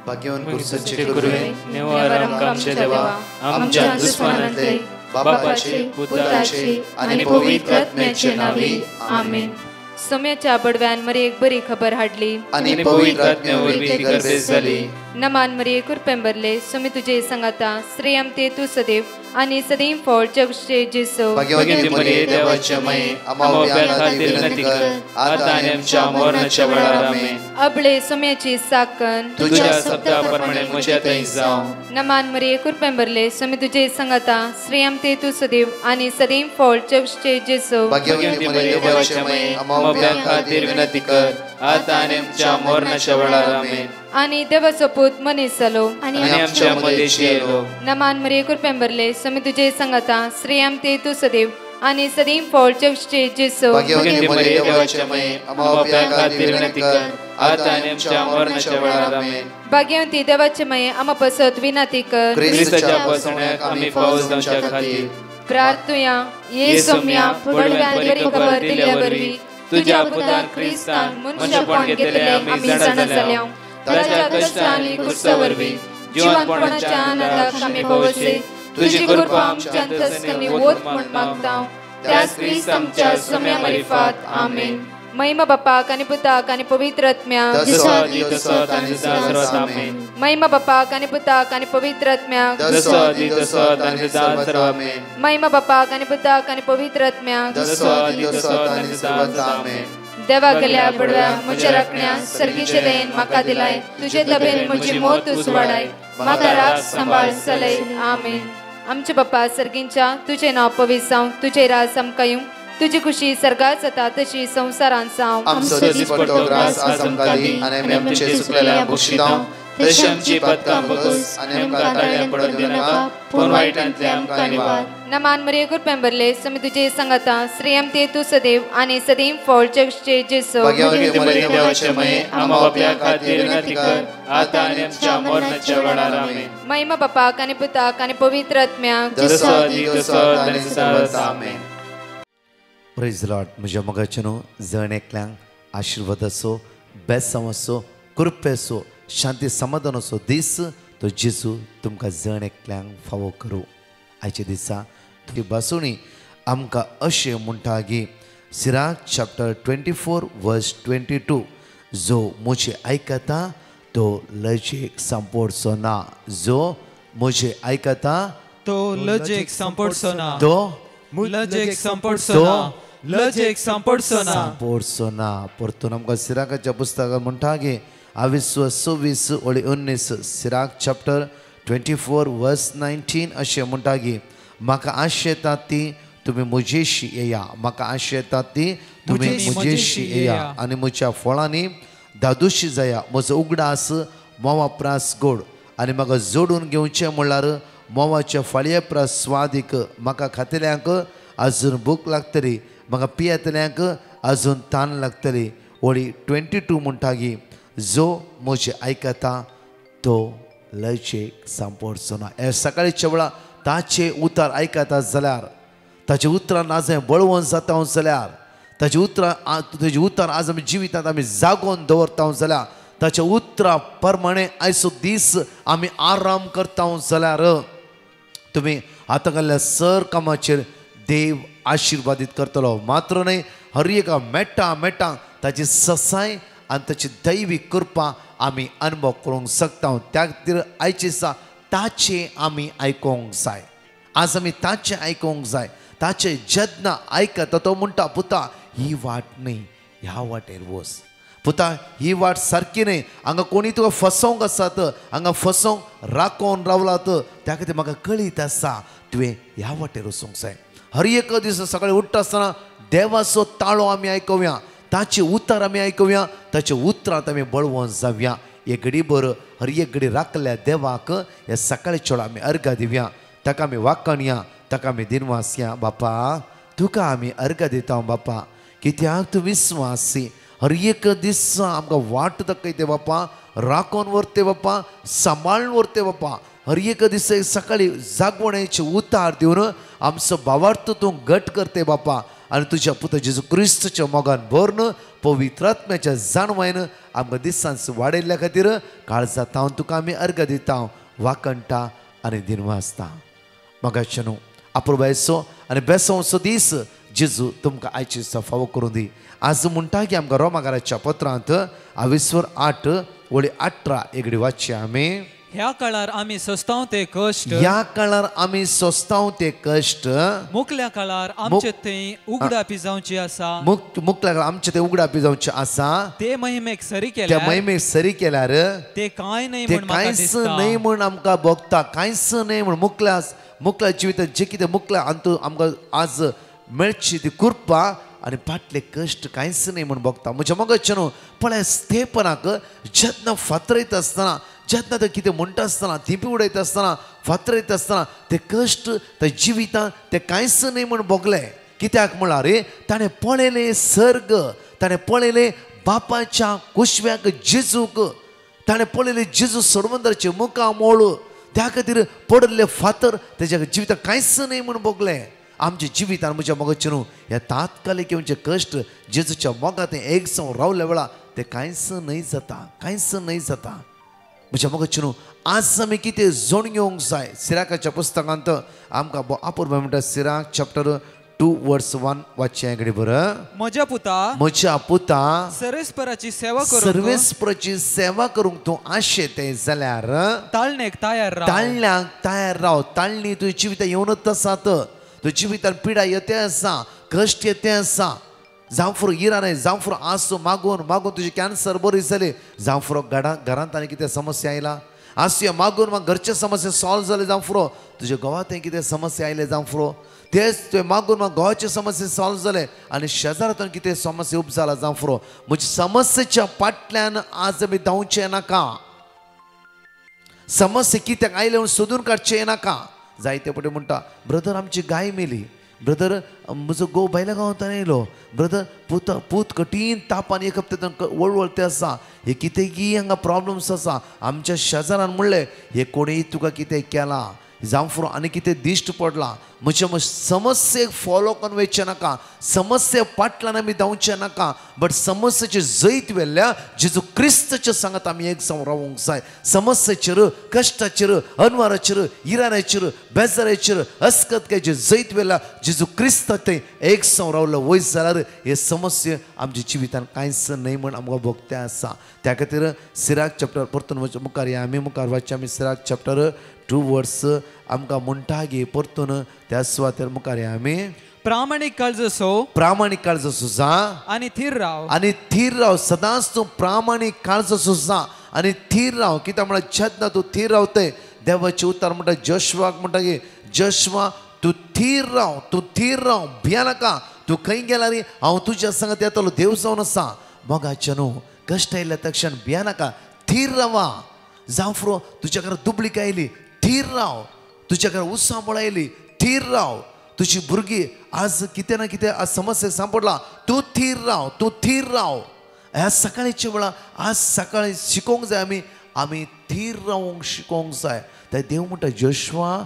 भाग्यवान कुर्साचे गुरुवे निवार आमच्या देवा आमच्या दुश्मनांतले बापाचे पुत्राचे आणि पवित्र आत्म्याचे नावे आमेन. सोम्याच्या बडव्यान मरी एक बरी खबर हाडली आणि पवित्र आत्म्यावर ती गर्भेस झाली. नमान मरी कुरपेंबरले सोमी तुझे संगाता श्रेयम ते तू सदैव आणि सदैव फळ जगचे जेसो. भाग्यवती मरिये देवाच्या माये आम्हा खातीर विनंती कर आता आणि आमच्या मरणाच्या वेळार आमेन. अबळे सोम्याची साकन तुझ्या शब्दाप्रमाणे म्हज्या थंय जावं. नमान मरी कुरपेंबरले सोमी तुझे संगाता श्रेयम ते तू सदैव आणि सदैव फळ जगचे जेसो. भाग्यवती मरिये देवाच्या माये आम्हा खातीर विनंती कर आता आणि आमच्या मरणाच्या वेळार आमेन. आणि देवाचो पूत मनीस जालो आणि आमच्या मदेशी येलो. नमान मरी कुरपेंबरले सोमी तुझे संगाता श्रेयम ते तू सदैव आणि सदैव फळ जगचे जेसो. भाग्यवती मरिये देवाच्या माये आम्हा खातीर विनंती कर आता आणि आमच्या मरणाच्या वेळार आमेन. भाग्यवती देवाचे माये आम्हा पसत विनंती कर ख्रिस्ताच्या पासण्याक आम्ही पावस जावच्या खातीर प्रार्थुया. ये सोम्या बडव्यान बरी खबर दिल्या वरवी तुझ्या पुतान ख्रिस्तान मनुष्यपण घेतले आम्ही जाणा जाल्या. ताच्या कष्टांनी कुर्सावरवी जीवनपणाच्या आनंदाक आम्ही पावसे. तुझी कृपा आमच्या अंतस्करणी वोत म्हण मागता त्याच ख्रिस्त आमच्या सोम्या मरिफात आमेन. महिमा बापाक आणि पुताक आणि पवित्र आत्म्याक महिमा बापाक आणि पुताक आणि पवित्र आत्म्याक महिमा बापाक आणि पुताक आणि पवित्र आत्म्याक देवा गेल्या बडव्या म्हज्या राखण्या सर्गीचे देन म्हाका दिलाय. तुझे तबेन म्हजी मोत तूं वाडाय म्हाका राख सांबाळ चलय आमेन. आमचे बाप्पा सर्गींच्या तुझे नाव पवित्र जावं. तुझे राज आमकां येवं. तुझी खुशी सर्गात जाता तशी संसारांत जावं. आमचो दिसपट्टो ग्रास आज आमकां दी आनी आमी आमचे सुकलेल्या बक्षितांव. तशी आमची पातकां बगस आनी आमकां ताळ्यां पडूंक दिनाका पूण वायटांतले आमकां निवार. नमान मरिये कुरपेंबरले सोमी तुझे संगाता श्रेयम ते तू सदैव आणि सदैव फळ जगचे जेसो. भाग्यवती मरिये देवाचे माये आम्हा बापया खातीर विनंती कर आता आनी आमच्या मरणाच्या वेळार आमेन. महिमा बापाक आणि पुताक आणि पवित्र आत्म्याक आमेन. Praise Lord. म्हज्या मोगाचेनो जण एकल्यांक आशिर्वाद असो, बेसांव असो, कृपे असो, शांती समाधान असो दीस तो जेजू तुमकां जण एकल्यांक फावो करूं. आयच्या दिसा ती बासुणी आमकां अशें म्हणटा की सिराक चॅप्टर 24 वर्स 22 जो म्हजें आयकता तो लजेक सांपोडचो ना. जो म्हजें आयकता तो लजेक सांपोडचो ना. तो लजेक सांपोडचो ना. लजेक सांपोडचो ना. सांपोडचो ना. परतून आमकां सिराकाच्या पुस्तकांत म्हणटा की 26:19 सिराक चॅप्टर 24 वर्स 19 अशें म्हणटा की म्हाका आश येता ती तुमी म्हजेशी येया. म्हाका आश येता ती तुमी म्हजेशी येया आनी म्हज्या फळांनी दादूशी जाया. म्हजो उगडास मोवा प्रास गोड आनी म्हाका जोडून घेवचें म्हणल्यार मोवाच्या फाळये प्रास स्वादीक. म्हाका खातल्यांक आजून भूक लागतली. म्हाका पियेतल्यांक आजून तान लागतली. वळी 22 म्हणटा की जो म्हजें आयकता तो लजेक सांपोडचो ना. हे सकाळीच्या वेळा ताचे उतर आयकता जाल्यार ताचे उतरान आज बळवंत जाता जाल्यार ताचे उतर आज आमी जिवितांत आमी जागोवन दवरता जाल्यार ताच्या उतरा प्रमाणे आयचो दीस आमी आराम करता जाल्यार तुमी आतां घाल्ल्या सर कामाचेर देव आशिर्वादीत करतलो. मात्र न्हय हर एका मेट्टा ताची ससाय आनी ताची दैवी कृपा आमी अनुभव करूंक शकता. त्या खातीर आयचे दिसा ताचे आमी आयकोंक जाय. आज आमी ताचे आयकोंक जाय. ताचे जेन्ना आयकता तो म्हणटा पुता ही वाट न्ही ह्या वाटेर वच. पुता ही वाट सारकी न्ही. हांगा कोणी तुका फसोवंक आसात. हांगा फसोवंक राखोवन रावलात. त्या खातीर म्हाका कळीत आसा तुवें ह्या वाटेर वचूंक जाय. हर एक दीस सकाळी उठ्ठा आसतना देवाचो ताळो आमी आयकुया. ताचे उतर आमी आयकुया. ताचे उतरांत आमी बळवंत जावया. एक घडीभर हर एक घडी राखल्या देवाक हे सकाळच्या वेळा आमी अर्घ दिवया. ताका आमी वाखणया. ताका आमी दिनवास या. बापा तुका आमी अर्घ दिता बापा कित्याक तूं विस्वासी. हर एक दीस आमकां वाट दाखयते बापा. राखोन व्हरते बापा. सांबाळून व्हरते बापा. हर एक दीस सकाळी जागवण्याचे उतार दिवन आमचो भावार्थ तूं घट करते बापा. आनी तुज्या पुत्र जेजू क्रिस्तच्या मोगान भरून पवित्रात्म्याच्या जाणवायन आमकां दिसांच वाडयल्ल्या खातीर काळजात हांव तुका आमी अर्घ दिता वाकणटा आनी दिनवासता मोगाच्या न्हू अपुरबायचो आनी बेसवचो दीस जेजू तुमकां आयची फावो करूं दी आज म्हणटा की आमकां रोमाकाराच्या पत्रांत 28:18 एगडी वाचची आमी ह्या काळार आमी सोंसतांव ते कश्ट ह्या काळार आमी सोंसतांव ते कश्ट मुखल्या काळार आमचे ते उगडापी जावची आसा मुखल्या काळार आमचे ते उगडापी जावचे आसा ते महिमेक सरी त्या केल्यार महिमेक सरी केल्यार ते कांय नाही ते म्हण म्हाका कांयच दिसता नाही म्हण आमकां भोगता कांयच नाही म्हण मुखल्या जिवितांत जे कितें मुखल्या अंतू आमकां आज मेळची ती कृपा आनी फाटले कश्ट कांयच नाही म्हण भोगता म्हज्या मोगाचे न्हू पळय स्तेपनाक जेन्ना फातरयता आसतना जेन्ना ते कितें म्हणटा आसतना थिंपी उडयता आसतना फातरयता आसतना ते कश्ट ते जिवितांत ते कांयच नाही म्हण भोगले कित्याक म्हळ्यार ताणें पळयले सर्ग ताणें पळयले बापाच्या कुशव्याक जेजूक ताणें पळयले जेजू सोडवंदराचे मुखां मोळ त्या खातीर पडले फातर तेज्या जिवितांत कांयच नाही म्हण भोगले आमच्या जिवितांत म्हज्या मोगाचे न्हू हे तात्कालीक येवचे कश्ट जेजूच्या मोगांत एक सव रावल्या वेळा ते कांयच नाही जाता म्हज्या मोगाचे न्हू आज आमी कितें जोड घेवंक जाय सिराकाच्या पुस्तकांत आमकां अपूर्व म्हणटा सिराक चॅप्टर 2:1 वाचचें घडी बरं म्हज्या पुता सर्वेस्पराची सेवा करूंक सर्वेस्पराची सेवा करूंक तूं आशेते जाल्यार ताळणेक तयार राव ताळण्याक तयार राव ताळणी तुज्या जिवितांत येवनच आसात तुज्या जिवितांत पिडा येते आसा कश्ट येते आसा जावं फुरो इराणे जावं फुरो आसो मागून तुजी कॅन्सर बरी जाली जावं फुरो घरांत आनी कितें समस्या आयला आसयो मागून घरचे समस्या सॉल्व जाले जावं फुरो तुज्या घोवात कितें समस्या आयले जावं फुरो तेच तुवें मागून घोवाचे समस्या सॉल्व जाले आनी शेजारांतून कितें समस्या उब जाला जावं फुरो म्हज्या समस्येच्या फाटल्यान आज आमी धांवचे नाका समस्या कित्याक आयले म्हूण सोदून काडचे नाका जायते पटे म्हणटा ब्रदर आमची गाय मेली ब्रदर म्हजो घोव भायल्या गांवांतल्यान येयलो ब्रदर पूत कठीण तापान एक हप्त्यान वळवळते आसा हे कितें की हांगा प्रॉब्लम्स आसा आमच्या शेजारान म्हणलें हे कोणेय तुका कितें केलां जावं फुरो आनी कितें दिश्ट पडला म्हज्या समस्येक फॉलो करून वयचे नाका समस्ये फाटल्यान आमी धांवचे नाका बट समस्येचे जैत वेल्ल्या जेजू क्रिस्तच्या सांगात आमी एक जावन रावूंक जाय समस्येचेर कश्टाचेर अनवाराचेर इराण्याचेर बेजाराचेर अस्कतकायेचेर जैत वेल्ल्या जेजू क्रिस्त थंय एक जावन रावलो वयस जाल्यार हे समस्या आमच्या जिवितांत कांयच न्हय म्हण आमकां भोगते आसा त्या खातीर सिराक चॅप्टर परतून मुखार या आमी मुखार वाचचे आमी सिराक चॅप्टर 2 आमकां म्हणटा गे परतून त्या सुवातेर मुखार या आमी प्रामाणीक काळजो सुजा आनी थीर राव सदांच तूं प्रामाणीक काळजो सुजा आनी थीर राव कित्याक म्हळ्यार जेन्ना तूं थीर रावतय देवाचें उतर म्हणटा जोशवाक म्हणटा गे जोशवा तूं थीर राव भिया नाका तूं खंय गेला रे हांव तुज्या सांगात येतलो देव जावन आसा मोगाचे न्हू कश्ट आयल्या तक्षण भिया नाका थीर रावा जावं फुरो तुज्या घरा दुबळीक आयली थीर राव तुज्या घरा उसांबळ आयली थीर राव तुजी भुरगीं आज कितें ना कितें आज समस्या सांपडला तूं थीर राव ह्या सकाळीच्या वेळा आज सकाळी शिकोवंक जाय आमी थीर रावंक शिकोवंक जाय ते देव म्हणटा जोशवा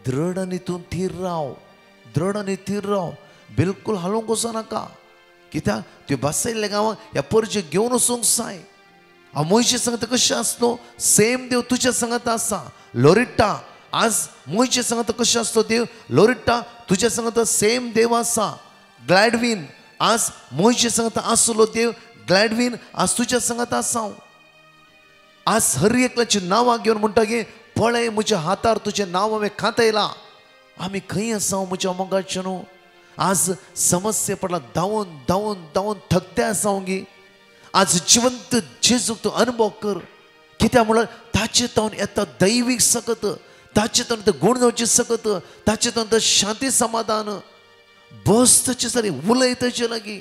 दृढ आनी तूं थीर राव बिलकूल हालोवंक वचो नाका कित्याक त्यो बसयल्ल्या गांवांक ह्या परजे घेवन वचूंक जाय मोयचे सांगता कशें आसतो सेम देव तुज्या सांगता आसा लोरिट्टा आज मोयचे सांगता कशें आसतो देव लोरिट्टा तुज्या सांगता सेम देव आसा ग्लॅडविन आज मोयचे सांगता आसलो देव ग्लॅडविन आज तुज्या सांगता आसा आज हर एकल्याची नांवां घेवन म्हणटा गे पळय म्हज्या हातार तुजें नांव हांवें खातयलां आमी खंय आसा म्हज्या मोगाचे न्हू आज समस्या पडला धांवून थकते आसा गे आज जिवंत जेजूक तूं अनुभव कर कित्याक म्हळ्यार ताचे तावन येता दैवीक सकत ताचे तावन ते गूण जावचे सकत ताचे तावन ते शांती समाधान बस तशें सारी उलय तशें लागीं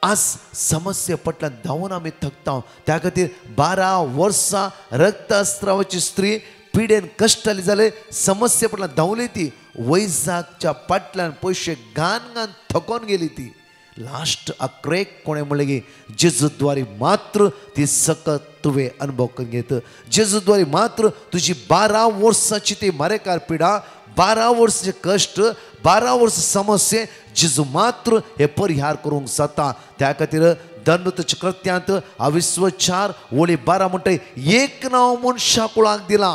आज समस्या पटल्यान धांवून आमी थकता त्या खातीर 12 वर्सां रक्तस्त्रावाची स्त्री पिडेन कश्ट जाली जाल्यार समस्या पटल्यान धांवली ती वैजागच्या फाटल्यान पयशे घान थकोन गेली ती लास्ट अक्रेक कोणे म्हणले गे जेजूद्वारे मात्र ती सकत तुवें अनुभव करून घेत जेजूद्वारे मात्र तुजी 12 वर्सांची ती मारेकार पिडा 12 वर्षाचे कष्ट 12 वर्ष समस्ये जेजू मात्र हे परिहार करूंक जाता. त्या खातीर दंडुताच्या कृत्यांत अविश्वचार ओळी 12 म्हणटा एक नांव मनशा कुळाक दिला.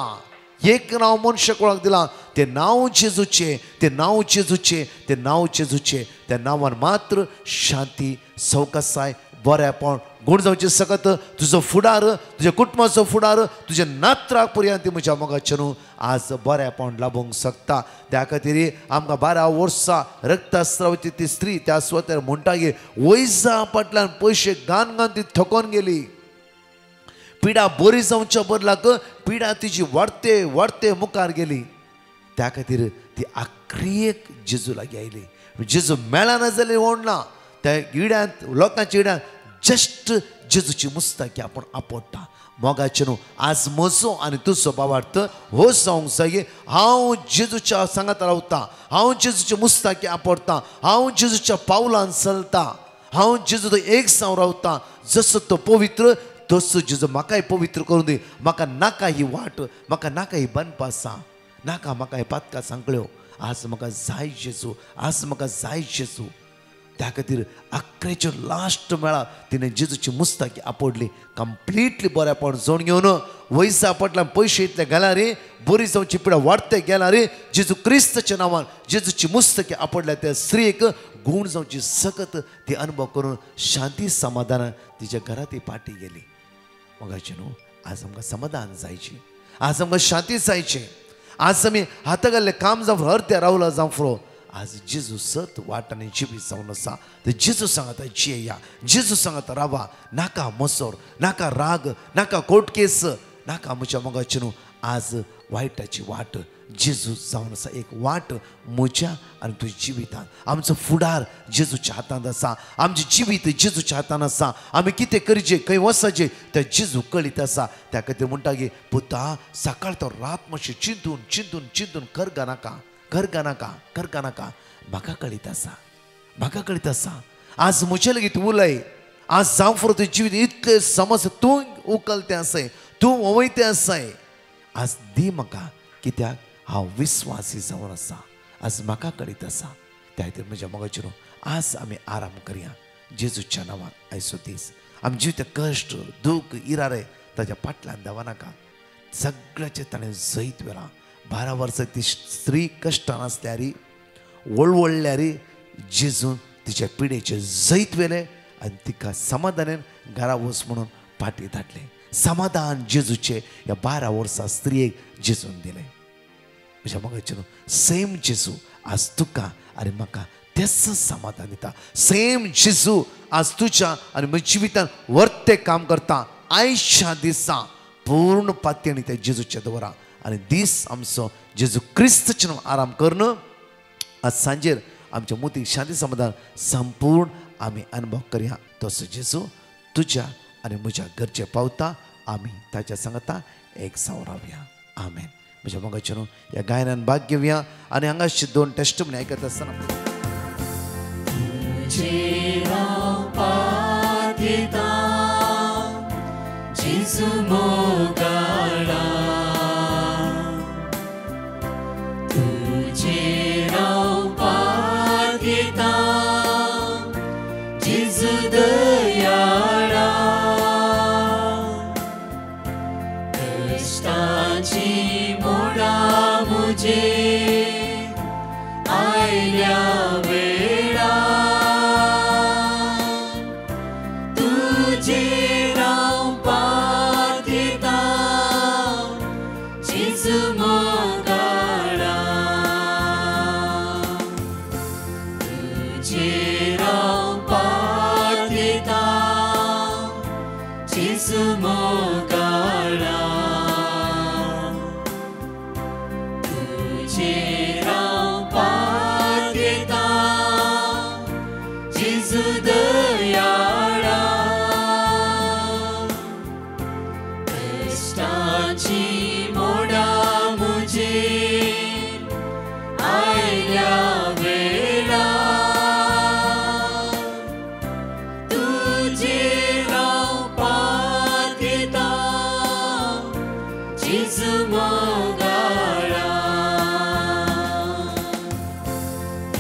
एक नांव मनशा कुळाक दिला. ते नांव जेजूचे, ते नांव जेजूचे, ते नांव जेजूचे. त्या नांवान मात्र शांती, सवकासाय, बरेपण, गुण जावचे सकत तुजो फुडार, तुज्या कुटुंबाचो फुडार, तुज्या नात्राक पर्यंत म्हज्या मोगाचे न्हू आज बरेपण लाभूंक शकता. त्या खातीर आमकां 12 वर्सां रक्तस्रावाची ती स्त्री त्या स्वतार म्हणटा की वैजा फाटल्यान पयशे घान घान ती थकोन गेली. पिडा बरी जावच्या बदलाक पिडा तिची वाडते वाडते मुखार गेली. त्या खातीर ती आखरीक जेजू लागीं आयली. जेजू मेळना जाल्यार ओडना. त्या इड्यांत लोकांच्या इड्यांत जस्ट जेजूची मुस्ताकी आपण आपडटा. मोगाचे न्हू आज म्हजो आनी तुजो भावार्थ हो जावंक जाय. हांव जेजूच्या सांगात रावतां, हांव जेजूची मुस्ताकी आपडटां, हांव जेजूच्या पावलान चलतां, हांव जेजूचो एक जावन रावतां. जसो तो पवित्र तसो जेजू म्हाकाय पवित्र करून दी. म्हाका नाका ही वाट, म्हाका नाका ही बनपासां, नाका म्हाका हे पातकां सांकळ्यो. आज म्हाका जाय जेजू, आज म्हाका जाय जेजू. त्या खातीर अकरेच्या लास्ट मेळा तिने जेजूची मुस्ताकी आपडली. कंप्लिटली बरेपण जोड घेवन वयसा फाटल्यान पयशे इतले गेला रे, बरी जावची पिडा वाडते गेला रे. जेजू क्रिस्ताच्या नांवान जेजूची मुस्ताकी आपडल्या त्या स्त्रीक गुण जावची सकत ती अनुभव करून शांती समाधान तिच्या घरात ती पाटी गेली. मगाचे न्हू आज आमकां समाधान जायची, आज आमकां शांती जायची. आज आमी हाता घाल्ले काम जावं हर त्या रावला जावं फुरो आज जेजू सत वाटाने जिबी जावन आसा. तर जेजू सांगता जियेया, जेजू सांगता रावा. नाका मसोर, नाका राग, नाका कोर्ट केस, नाका म्हज्या मोगाचे न्हू आज वायटाची वाट जेजू जावन आसा. एक वाट म्हज्या आनी तुज्या जिवितांत. आमचो फुडार जेजूच्या हातांत आसा. आमचें जिवीत जेजूच्या हातांत आसा. आमी कितें करचें, खंय वचचें तें जेजू कळीत आसा. त्या खातीर म्हणटा की पुता सकाळ तो रात मातशें चिंतून चिंतून चिंतून करगा नाका, करगा नाका, करगा नाका. म्हाका कळीत आसा, म्हाका कळीत आसा. आज म्हजे लेगीत उलय. आज जावं फुरो तुजें जिवीत इतले समस्या तूं उखलतें आसाय, तूं वयतें आसाय. आज दी म्हाका, कित्याक हांव विस्वासी जावन आसा. आज म्हाका कळीत आसा. त्या खातीर म्हज्या मोगाचे न्हू आज आमी आराम करया जेजूच्या नांवान. आयचो दीस आमी जिवित कश्ट दूख इरारे ताच्या फाटल्यान देवा नाका. सगळ्याचें ताणें जैत वेला. 12 वर्सां ती स्त्री कश्टान आसल्यारी वळवळल्यारी जेजून तिच्या पिडेचे जैत वेले आनी तिका समाधानान घरा वच म्हणून फाटी धाडले. समाधान जेजूचे ह्या 12 वर्सां स्त्रियेक जेजून दिलें. म्हज्या मोगाचे न्हू सेम जेजू आज तुका आनी म्हाका तेच समाधान दिता. सेम जेजू आज तुज्या आनी म्हज्या जिवितान वर्ते काम करता. आयच्या दिसा पूर्ण पातयेणी त्या जेजूचे दवरा आनी दीस आमचो जेजू क्रिस्ताचे नांव आराम करून आज सांजेर आमच्या मोतीक शांती समाधान संपूर्ण आमी अनुभव करया. तसो जेजू तुज्या आनी म्हज्या घरचे पावता. आमी ताच्या सांगता एक जावन रावया. आमेन. म्हज्या मोगाचे न्हू ह्या गायनान भाग घेवया आनी हांगाचे 2 टेस्टमनी आयकत आसतना जेजू मोगाळा तुझे रावपाक येता. जेजू दयाळा कश्टाची मोडा मुझे आयल्या वेळा. तुझे रावपाक येता. जेजू मोगाळा तुझे रावपाक येता. जेजू मोगाळा तुझे रावपाक येता.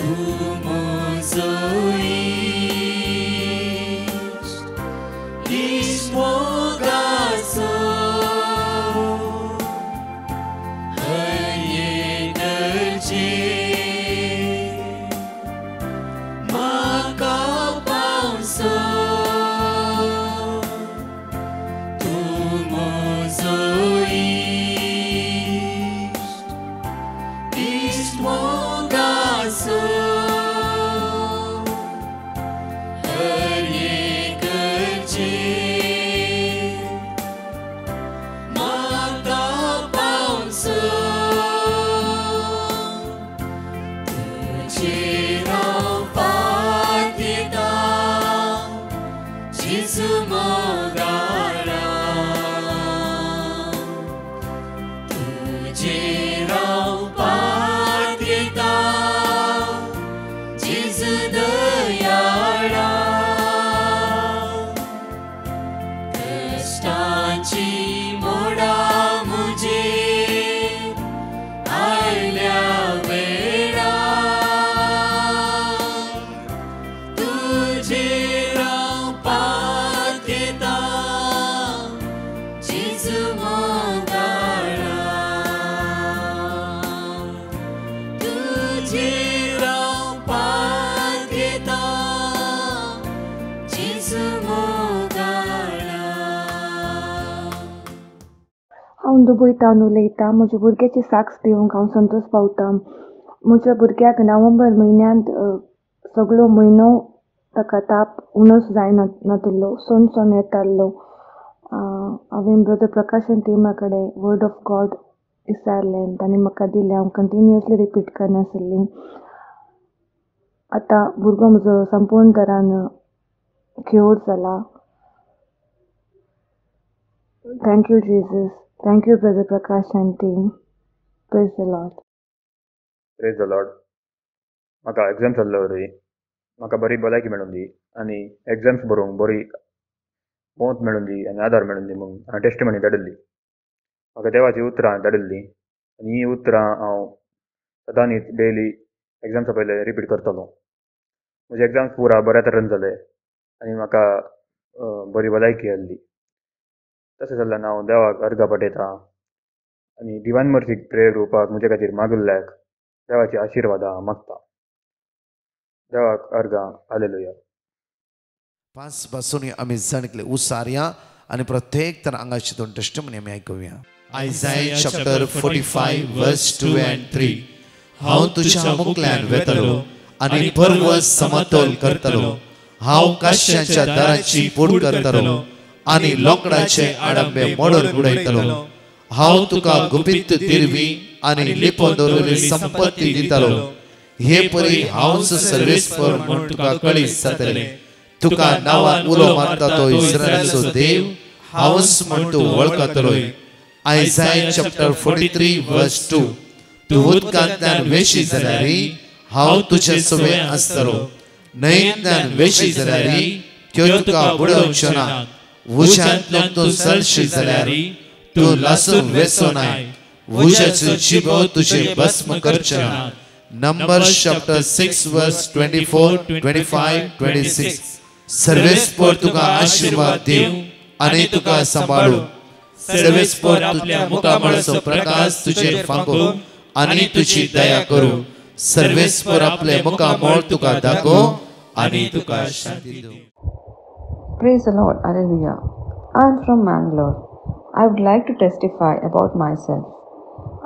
तूं म्हजो इश्ट मोगाचो हर एक गरजेक म्हाका पावसो तूं म्हजो इश्ट मोगाचो हर एक गरजेक म्हाका पावसो तुजेर रावपाक येता जेजू मोगाळा तुजेर रावपाक येता जेजू दयाळा कश्टाची मोडां म्हजेर आयल्या वेळार तुजेर रावपाक येता जेजू मोगाळा तुजेर रावपाक येता जेजू मोगाळा हांव दुबयतावन उलयतां. म्हज्या भुरग्याची साक्स दिवंक हांव संतोश पावतां. म्हज्या भुरग्याक नोव्हेंबर म्हयन्यांत सगळो म्हयनो ताका ताप उणोच जायना नातलो, सण येतालो. हांवें ब्रदर प्रकाशन टिमा कडेन वर्ड ऑफ गॉड विचारलें, तांणी म्हाका दिलें. हांव कंटिन्युअसली रिपीट करनासली. आतां भुरगो म्हजो संपूर्ण तरान क्युअर्ड जाला. Thank you Jesus. थँक्यू ब्रदर प्रकाशन team. Praise the Lord. Praise the Lord. म्हाका एग्जाम्स आसलो वरी म्हाका बरी भलायकी मेळून दी आनी एग्जाम्स बरोवंक बरी मोत मेळून दी आनी आदार मेळून दी म्हणून हांवें टेस्टिमनी धाडिल्ली. म्हाका देवाची उतरां धाडिल्ली आनी ही उतरां हांव सदांच डेली एग्जाम्सा पयले रिपीट करतलो. म्हजे एग्जाम्स पुरा बऱ्या तरेन जाले आनी म्हाका बरी भलायकी आसली. तशें जाल्यान हांव देवाक अर्घा पाठयतां आनी डिवायन मर्सीक प्रेयर घेवपाक म्हजे खातीर मागुल्ल्याक देवाची आशिर्वादां मागता. देवाक अर्घा. हालेलुया. पांच पासून आम्ही जाणले उसारया आणि प्रत्येक तर अंगाची दोन टेस्टिमनी आम्ही ऐकूया. Isaiah chapter 45 verse 2 and 3. हांव तुझ्या मुखल्यान वेतलो आणि पर्वत समतोल करतलो. हांव काश्यांच्या दाराची पूड करतलो आणि लोकडाचे आडंबे मोडून उडयतलो. हांव तुका गुपित दिरवी आणि लिपोन दवरिल्ली संपत्ती दितलो. हे परी हांवच सर्वेस्पर म्हूण तुका कळीत जातले. तुका नांवान उलो मारता तो इस्रायलाचो देव हांवच म्हूण तूं वळखतलोय. Isaiah chapter 43 verse 2. तूं उदकांतल्यान वेशी जाल्यारी हांव तुजे सुवे आसतलो. न्हंयेंतल्यान वेशी जाल्यारी त्यो तुका बुडोवच्यो ना. उज्यांतल्यान तूं चलशी जाल्यारी तूं लासून वेचो नाय. उज्याचो जिबो तुजे भस्म करचे ना. Numbers chapter 6 verse 24, 25, 26. सर्वेस्पर तुका आशीर्वाद दिव आनी तुका सांबाळू. सर्वेस्पर आपल्या मुखामळाचो प्रकाश तुजेर फांको आनी तुजी दया करूं. सर्वेस्पर आपले मुखामळ तुका दाखो आनी तुका शांती दिवं. Praise the Lord. Hallelujah. I am from Mangalore. I would like to testify about myself.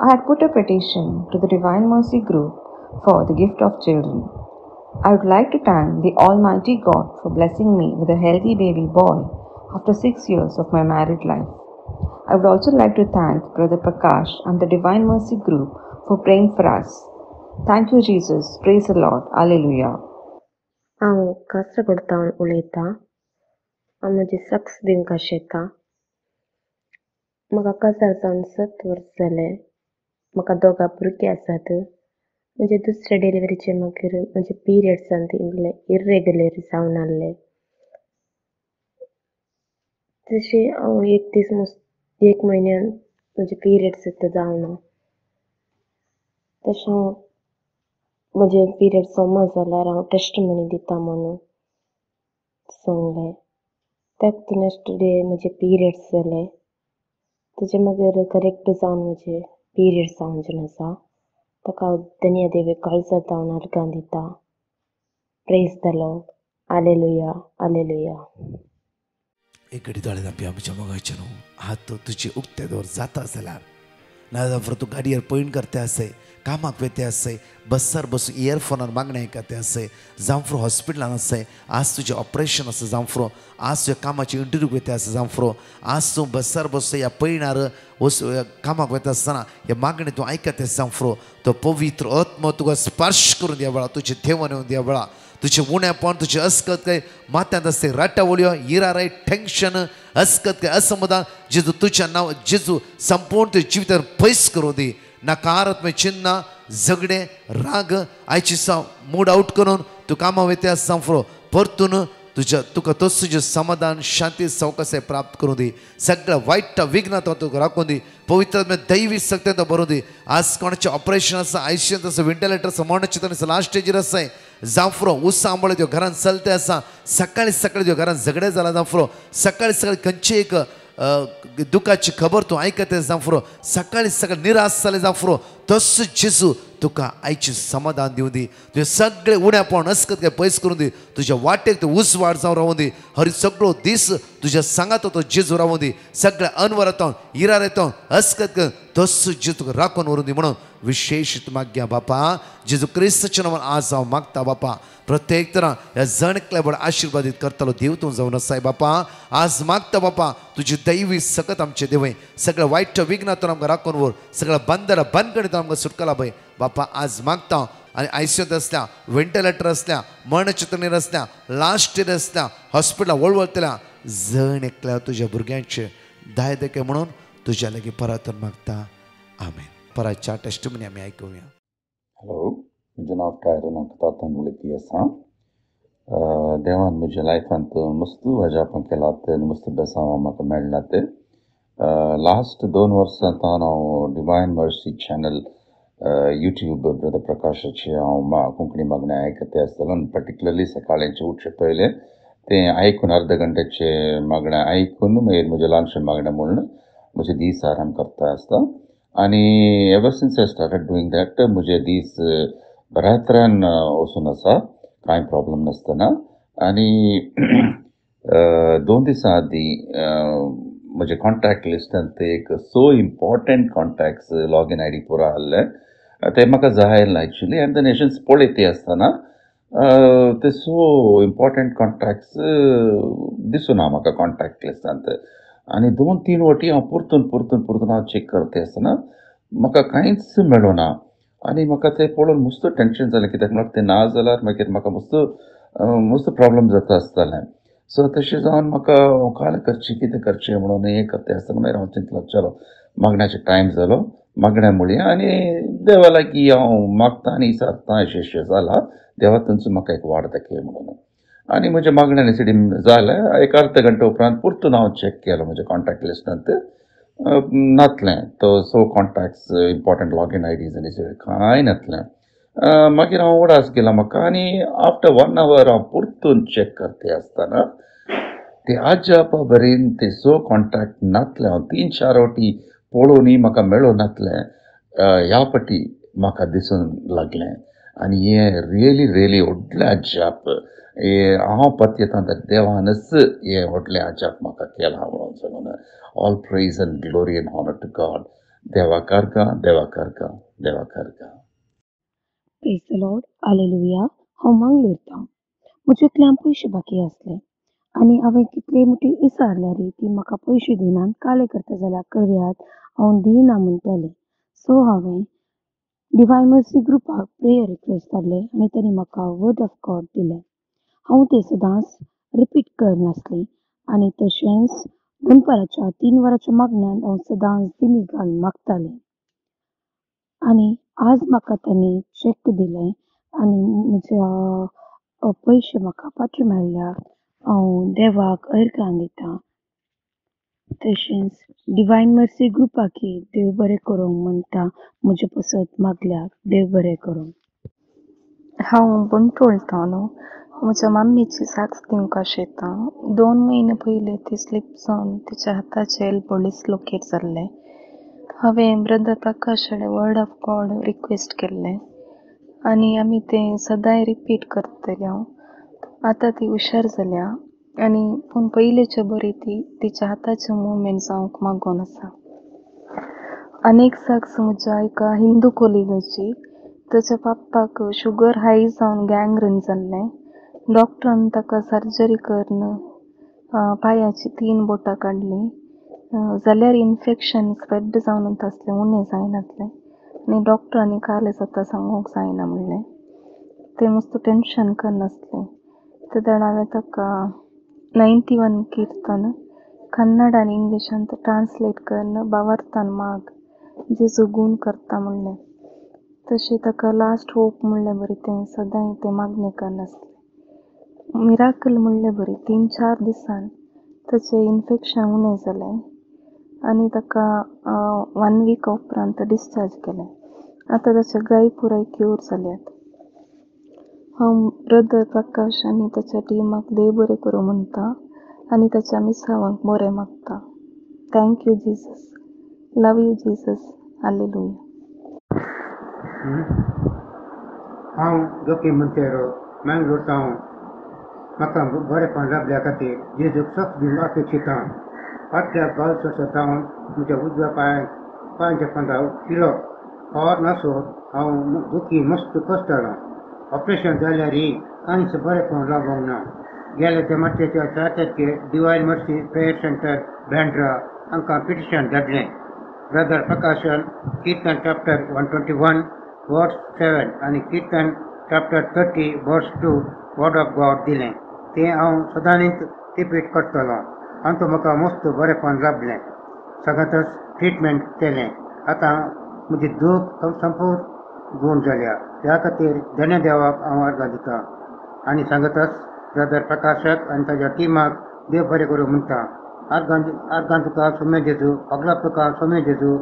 I had put a petition to the Divine Mercy Group for the gift of children. I would like to thank the Almighty God for blessing me with a healthy baby boy after 6 years of my married life. I would also like to thank Brother Prakash and the Divine Mercy Group for praying for us. Thank you, Jesus. Praise the Lord. Hallelujah. हांव कासरगोडतावन उलयतां. हांव म्हजी सक्स दिवंक आशेतां. म्हाका काजार जावन 7 वर्स जाले. म्हाका दोगा भुरगीं आसात. म्हजे दुसरे डिलिव्हरीचे मागीर म्हजे पिरियड्स जावन इरेग्युलर जावन आसले. तशें हांव एक म्हयन्यान म्हजे पिरियड्स जावना. तशें हांव म्हजे पिरियड सोमा जाल्यार हांव टेस्टमनी दिता म्हणून सांगलें. तेत नेक्स्ट डे म्हजे पिरियड्स जाले. तेजे मागीर करेक्ट जावन म्हजे पिरियड्स जावंचे आसा. ताका हांव धन्य देवीक काळजांत धांवन अर्गां दिता. Praise the Lord. Hallelujah hallelujah. एक घडी दोळे धांपया आमच्या मोगाचे न्हू. हात तुजे उक्ते दवर जाता जाल्यार नाजाल्यार तूं गाडयेर पयण करते आसय, कामाक वेते आसय, बसार बसून इयरफोनार मागणें आयकते आसय, जावं फुरो हॉस्पिटलान आसय, आज तुजें ऑपरेशन आसा जावं फुरो आज तुज्या कामाची इंटरव्यू वेते आसा जावं फुरो आज तूं बसार बसून ह्या पयणार कामाक वता आसतना हे मागणें तूं आयकते जावं फुरो तो पवित्र आत्मा तुका स्पर्श करून दिया वेळा, तुजें देवन येवन दिया वेळा, तुझे उणेपण तुझे अस्कत काय माथ्यांत असते राटावळ्यो इराराय टेन्शन अस्कत काय असमाधान जेजू तुझ्या नांव जेजू संपूर्ण तुझ्या जिवितार पयस करूं दी. नकारात्मक चिन्ह झगडे राग आयची मूड आउट करून तूं कामा वेते आसा फुरो परतून तुका तुझे समाधान शांती सवकासाय प्राप्त करूं दी. सगळ्या वाईट विघ्न तो तुका राखून दी. पवित्र दैवी सक्ती तो बरों दी. आज कोणाचें ऑपरेशन आसा आयसीयूंत आसा व्हेंटिलेटर आसा मरणाच्या आसा लास्ट स्टेजीर आसाय जावं फुरो उस्सा आंबळे त्यो घरान चलते आसा सकाळी सकाळी त्यो घरान झगडे जाला जावं फुरो सकाळी सकाळी खंयची एक दुखाची खबर तूं आयकते जावं फुरो सकाळी सकाळी निराश जाले जावं फुरो तसो जेजू तुका आयची समाधान दिवं दी. तुजें सगळें उणेपण अस्कत काय पयस करून दी. तुज्या वाटेक तो उसवाड जावं रावूं दी. हर सगळो दीस तुज्या सांगात तो जेजू रावूं दी. सगळ्या अनवरातावन इरार येतावन अस्कत कर तसो जेजू तुका राखून व्हरून दी म्हणून विशेष मागया बापा जेजू क्रिस्ताच्या नांवान आज हांव मागता बापा प्रत्येक तरां ह्या जणकल्या बड आशिर्वादीत करतलो देव तूं जावन आसाय बापा. आज मागता बापा तुजी दैवी सकत आमचे देवय सगळ्या वाईट विघ्नातून आमकां राखून व्हर सगळ्या बंदरा बंदगणीतून आमकां सुटका पळय बापा. आज मागता आनी आयसीयूत आसल्या व्हेंटिलेटर आसल्या मरणचित्रणीर आसल्या लास्ट स्टेज आसल्या हॉस्पिटलां वळवळतल्या जण एकल्या तुज्या भुरग्यांचे दाय देखे म्हणून तुज्या लागीं परत मागता आमेन. परतच्या टेस्टमनी आमी आयकुया. हॅलो म्हजें नांव टायरन हांव तातूंत उलयती आसा. देवान म्हज्या लायफांत मस्त अजापां केलात आनी मस्त बेसांव म्हाका मेळ्ळात. लास्ट 2 वर्सां हांव divine mercy channel YouTube brother प्रकाशाचे हांव कोंकणी मागणें आयकते आसतलो आनी पर्टिक्युलरली सकाळींचे उठचे पयले तें आयकून अर्द घंट्याचे मागणें आयकून मागीर म्हजें ल्हानशें मागणें म्हणून म्हजे दीस आराम करता आसता. आनी ever since I started doing that म्हजे दीस बऱ्या तरेन वचून आसा कांय प्रॉब्लम नासतना. आनी 2 दिसां आदीं म्हजे कॉन्टॅक्ट लिस्टांत एक so important contacts login I D पुरो आहले ते म्हाका जाय आसले एक्चुली आनी ते नेशन्स पळयती आसतना ते सो इम्पॉर्टंट कॉन्टॅक्ट्स दिसून हांव म्हाका कॉन्टॅक्ट लिस्टांत. आनी 2-3 वटी हांव परतून हांव चॅक करता आसतना म्हाका कांयच मेळूना. आनी म्हाका तें पळोवन मस्त टेन्शन जालें कित्याक म्हळ्यार तें ना जाल्यार मागीर म्हाका मस्त प्रॉब्लम जाता आसतालें. सो तशें जावन म्हाका काल कितें करचें म्हणून हें करता आसतना मागीर हांव चिंतलो चलो मागण्याचो टायम जालो मागण्या म्हणया आनी देवा लागीं हांव मागता आनी सारता अशें जाला देवा थंयसून म्हाका एक वाड दाखय म्हणून. आनी म्हज्या मागण्यान सिडी जालें एक अर्द घंटे उपरांत परतून हांव चॅक केलो म्हज्या कॉन्टॅक्ट लिस्टांत नातलें तो सो contacts important login IDs आनी कांय नातलें. मागीर हांव उडास गेलो म्हाका आनी आफ्टर 1 hour हांव परतून चॅक करता आसतना ते अजापा बरेन ते सो कॉन्टॅक्ट नातले. हांव 3-4 वटी पळोवनी म्हाका मेळूं नातलें. ह्या फाटी म्हाका दिसून लागलें आनी हें रियली व्हडलें अजाप. हांव पत येता देवानच हें व्हडलें अजाप म्हाका केलां म्हणून सांगून all praise and glory and honour to God. देवा करगा देवा करगा देवा करगा. Praise the Lord. हालेलुया. हांव मंगळूरतां. म्हजेतल्यान पयशे बाकी आसले आनी हांवें कितले मुटी विचारल्यार ती म्हाका पयशे दिनात काले करता जाल्यार करयात हांव दिना म्हणटालें. सो हांवें डिवायन मर्सी ग्रुपाक प्रेयर रिक्वेस्ट धाडले आनी तांणी म्हाका वर्ड ऑफ गॉड दिलें. हांव तें सदांच रिपीट करनासली आनी तशेंच दनपाराच्या 3 वरांच्या मागण्यान हांव सदांच दिमी घालून मागतालें. आनी आज म्हाका तांणी चॅक दिलें आनी म्हज्या पयशे म्हाका पावचे मेळ्ळ्या. हांव देवाक अर्गां दितां. तशेंच डिवायन मर्सी ग्रुपाकी देव बरें करूंक म्हणटा म्हजे पसत मागल्याक देव बरें करूं. हांव बंटू उलयतां न्हू. म्हज्या मम्मीची साक्स दिवंक शेतां. 2 म्हयने पयलीं ती स्लीप जावन तिच्या हाताचें एल्बो डिस्लोकेट जाल्लें. हांवें ब्रदर प्रकाश कडेन वर्ड ऑफ गॉड रिक्वेस्ट केल्लें आनी आमी तें सदांय रिपीट करतलीं हांव. आतां ती हुशार जाल्या आनी पूण पयलींचे बरी ती तिच्या हाताचें मुवमेंट जावंक मागोन आसा. आनीक साक्स म्हज्या एका हिंदू कोलिगाची. ताच्या पप्पाक शुगर हाय जावन गँग्रीन जाल्लें. डॉक्टरान ताका सर्जरी करून पांयाची 3 बोटां काडलीं. जाल्यार इन्फेक्शन स्प्रेड जावन आसलें, उणें जायनासलें आनी डॉक्टरांनी कालें आतां सांगूंक जायना म्हणलें. तें मस्त टेन्शन करनासलें. ते दाड हांवें ताका 91 किर्तन कन्नड आनी इंग्लिशान ट्रान्सलेट करून भावार्थान माग जेजू गूण करता म्हणलें. तशें ताका लास्ट होप म्हणलें बरी तें सदांय तें मागणें करनासलें. मिराकल म्हणलें बरी 3-4 दिसान ताचें इन्फेक्शन उणें जालें आनी ताका 1 वीक उपरांत डिस्चार्ज केलें. आतां ताचे गाय पुराय क्यूर जाल्यात. हांव ब्रदर प्रकाश आनी ताच्या टिमाक देव बरें करूं म्हणटा आनी ताच्या मिसावांक बरें मागता. Thank you Jesus. Love you Jesus. Hallelujah. हांव जोकी मोंतेरो मंगळूर तावन म्हाका बरेंपण लाभल्या खातीर जेजूक सख्त दिल अपेक्षितां. फाटल्या 22 वर्सां तावन म्हज्या उजव्या पांयाच्या पंदार किलो खबर नासोन हांव दुखी मस्त कश्टाळां. ऑपरेशन जाल्यारय कांयच बरेंपण लाभोंक ना. गेल्या ते मातयेच्या 4 तारखेर divine mercy prayer centre Bandra हांकां पिटिशन धाडलें. ब्रदर प्रकाशन किर्तन चॅप्टर 121 वर्स 7 आनी किर्तन चॅप्टर 30 वर्स 2 वर्ड ऑफ गॉड दिलें. तें हांव सदांच रिपीट करतलों. आनी तो म्हाका मस्त बरेंपण लाभलें. सगळ्यांतच ट्रिटमेंट केलें. आतां म्हजी दूख संपूर्ण गूण जाल्या. त्या खातीर धन्य देवाक हांव अर्गां दितां आनी सांगताच ब्रदर प्रकाशक आनी ताच्या टिमाक देव बरें करूं म्हणटा. अर्गां तुका सोमे जेजू, पगला तुका सोमे जेजू.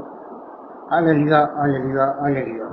Hallelujah, hallelujah, hallelujah.